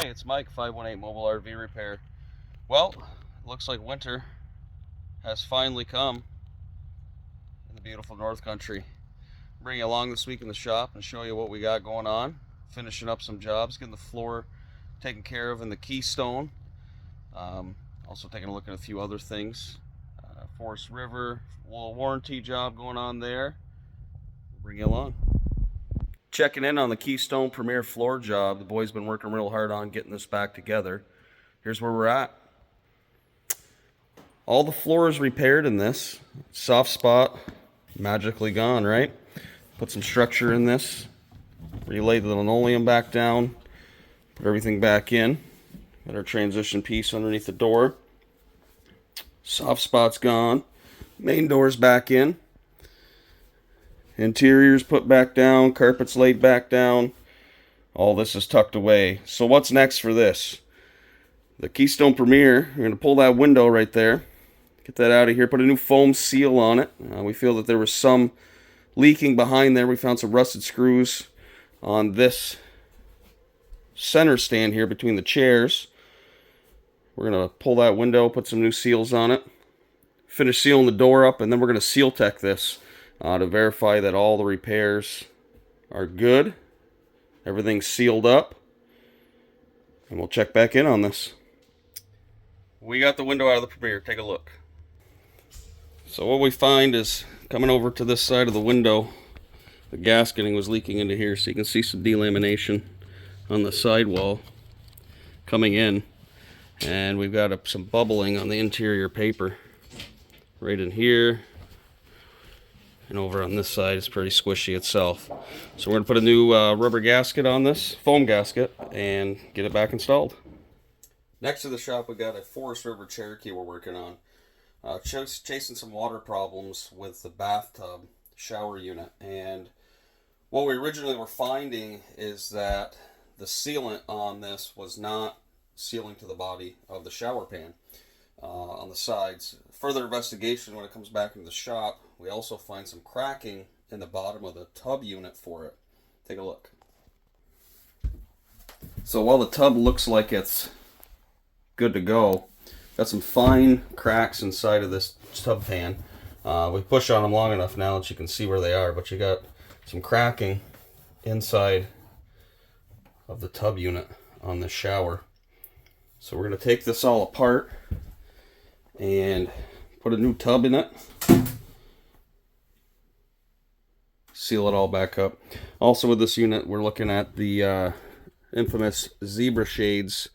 Hey, it's Mike, 518 Mobile RV Repair. Well, looks like winter has finally come in the beautiful North Country. Bring you along this week in the shop and show you what we got going on. Finishing up some jobs, getting the floor taken care of in the Keystone. Also taking a look at a few other things. Forest River, little warranty job going on there. We'll bring you along. Checking in on the Keystone Premier floor job. The boys been working real hard on getting this back together. Here's where we're at. All the floor is repaired in this. Soft spot, magically gone, right? Put some structure in this. Relay the linoleum back down. Put everything back in. Got our transition piece underneath the door. Soft spot's gone. Main door's back in. Interior's put back down, carpet's laid back down. All this is tucked away. So what's next for this? The Keystone Premier, we're going to pull that window right there. Get that out of here, put a new foam seal on it. We feel that there was some leaking behind there. We found some rusted screws on this center stand here between the chairs. We're going to pull that window, put some new seals on it. Finish sealing the door up, and then we're going to seal tech this. To verify that all the repairs are good. Everything's sealed up. And we'll check back in on this. We got the window out of the Premier. Take a look. So what we find is, coming over to this side of the window, the gasketing was leaking into here. So you can see some delamination on the sidewall coming in. And we've got some bubbling on the interior paper. Right in here. And over on this side, it's pretty squishy itself. So we're going to put a new rubber gasket on this, foam gasket, and get it back installed. Next to the shop, we got a Forest River Cherokee we're working on. Chasing some water problems with the bathtub shower unit. And what we originally were finding is that the sealant on this was not sealing to the body of the shower pan on the sides. Further investigation, when it comes back into the shop, we also find some cracking in the bottom of the tub unit for it. Take a look. So while the tub looks like it's good to go, got some fine cracks inside of this tub pan. We pushed on them long enough now that you can see where they are, but you got some cracking inside of the tub unit on the shower. So we're going to take this all apart and put a new tub in it. Seal it all back up. Also with this unit, we're looking at the infamous zebra shades.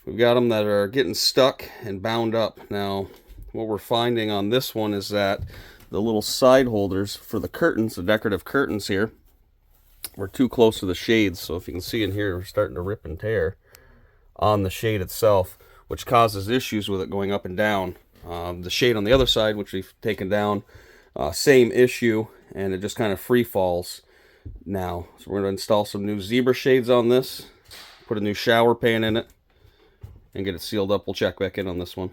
We've got them that are getting stuck and bound up. Now, what we're finding on this one is that the little side holders for the curtains, the decorative curtains here, were too close to the shades. So if you can see in here, we're starting to rip and tear on the shade itself, which causes issues with it going up and down. The shade on the other side, which we've taken down, same issue, and it just kind of free falls now. So we're going to install some new zebra shades on this, put a new shower pan in it, and get it sealed up. We'll check back in on this one.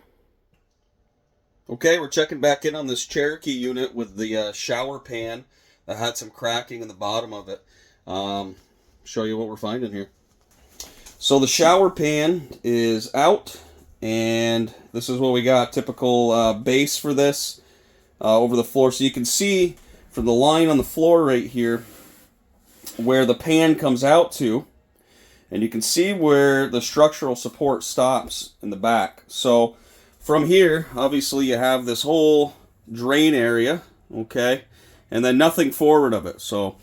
Okay, we're checking back in on this Cherokee unit with the shower pan that had some cracking in the bottom of it. Show you what we're finding here. So the shower pan is out, and this is what we got. Typical base for this over the floor. So you can see from the line on the floor right here where the pan comes out to, and you can see where the structural support stops in the back. So from here, obviously you have this whole drain area, okay, and then nothing forward of it. So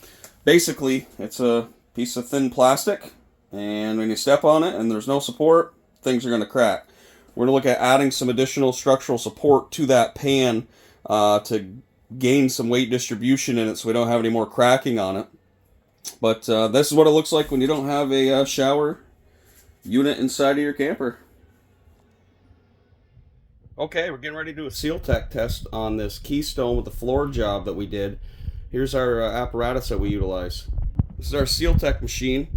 basically it's a piece of thin plastic, and when you step on it and there's no support, things are going to crack. We're going to look at adding some additional structural support to that pan to gain some weight distribution in it so we don't have any more cracking on it. But this is what it looks like when you don't have a shower unit inside of your camper. Okay, we're getting ready to do a seal tech test on this Keystone with the floor job that we did. Here's our apparatus that we utilize. This is our seal tech machine.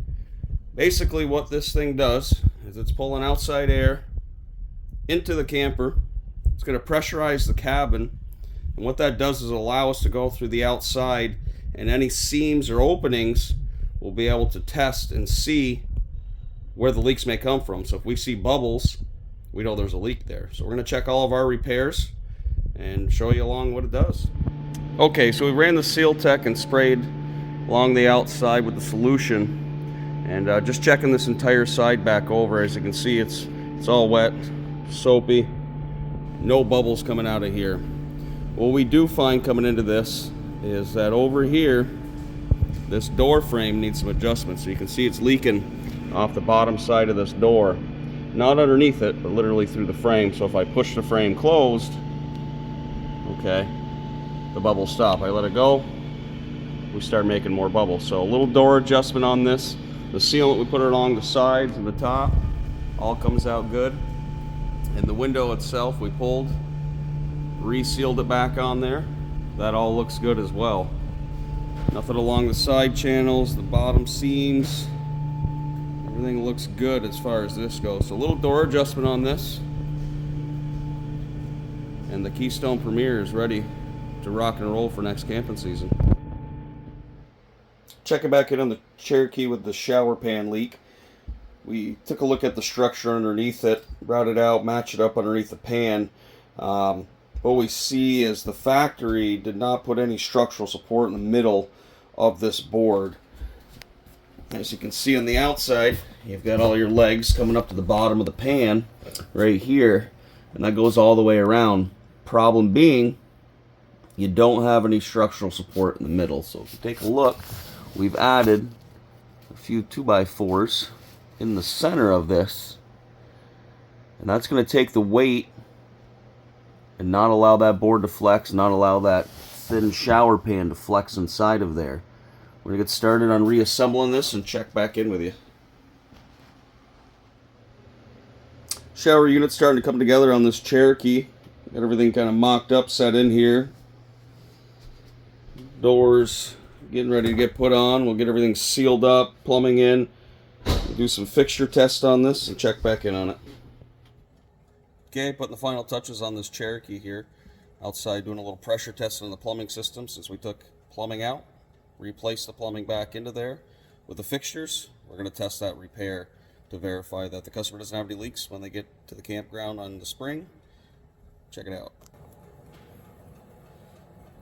Basically what this thing does is it's pulling outside air into the camper. It's going to pressurize the cabin. And what that does is allow us to go through the outside, and any seams or openings we'll be able to test and see where the leaks may come from. So if we see bubbles, we know there's a leak there. So we're going to check all of our repairs and show you along what it does. Okay, so we ran the Seal Tech and sprayed along the outside with the solution, and just checking this entire side back over. As you can see, it's all wet, soapy, no bubbles coming out of here. What we do find coming into this is that over here, this door frame needs some adjustment. So you can see it's leaking off the bottom side of this door, not underneath it, but literally through the frame. So if I push the frame closed, okay, the bubbles stop. I let it go, we start making more bubbles. So a little door adjustment on this. The sealant we put it along the sides and the top all comes out good. And the window itself we pulled, resealed it back on there. That all looks good as well. Nothing along the side channels, the bottom seams. Everything looks good as far as this goes. So a little door adjustment on this. And the Keystone Premier is ready to rock and roll for next camping season. Checking back in on the Cherokee with the shower pan leak. We took a look at the structure underneath it, brought it out, matched it up underneath the pan. What we see is the factory did not put any structural support in the middle of this board. As you can see on the outside, you've got all your legs coming up to the bottom of the pan right here, and that goes all the way around. Problem being, you don't have any structural support in the middle. So if you take a look, we've added a few 2x4s in the center of this, and that's going to take the weight and not allow that board to flex, not allow that thin shower pan to flex inside of there. We're going to get started on reassembling this and check back in with you. Shower unit starting to come together on this Cherokee. Got everything kind of mocked up, set in here. Doors getting ready to get put on. We'll get everything sealed up, plumbing in. We'll do some fixture tests on this and check back in on it. Okay, putting the final touches on this Cherokee here. Outside doing a little pressure test on the plumbing system since we took plumbing out. Replace the plumbing back into there with the fixtures. We're going to test that repair to verify that the customer doesn't have any leaks when they get to the campground on the spring. Check it out.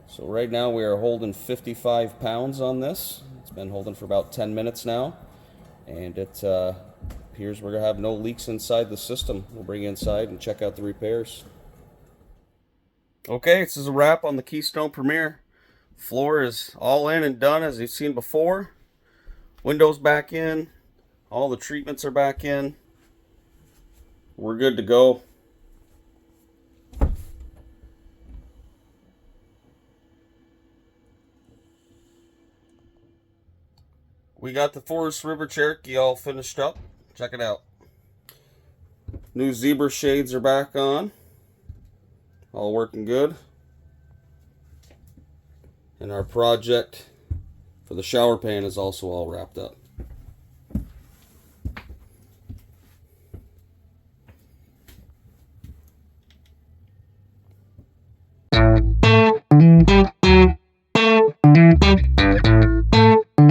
So right now we are holding 55 pounds on this. It's been holding for about 10 minutes now, and it appears we're going to have no leaks inside the system. We'll bring it inside and check out the repairs. Okay, this is a wrap on the Keystone Premier. Floor is all in and done as you've seen before. Windows back in. All the treatments are back in. We're good to go. We got the Forest River Cherokee all finished up. Check it out. New zebra shades are back on. All working good. And our project for the shower pan is also all wrapped up.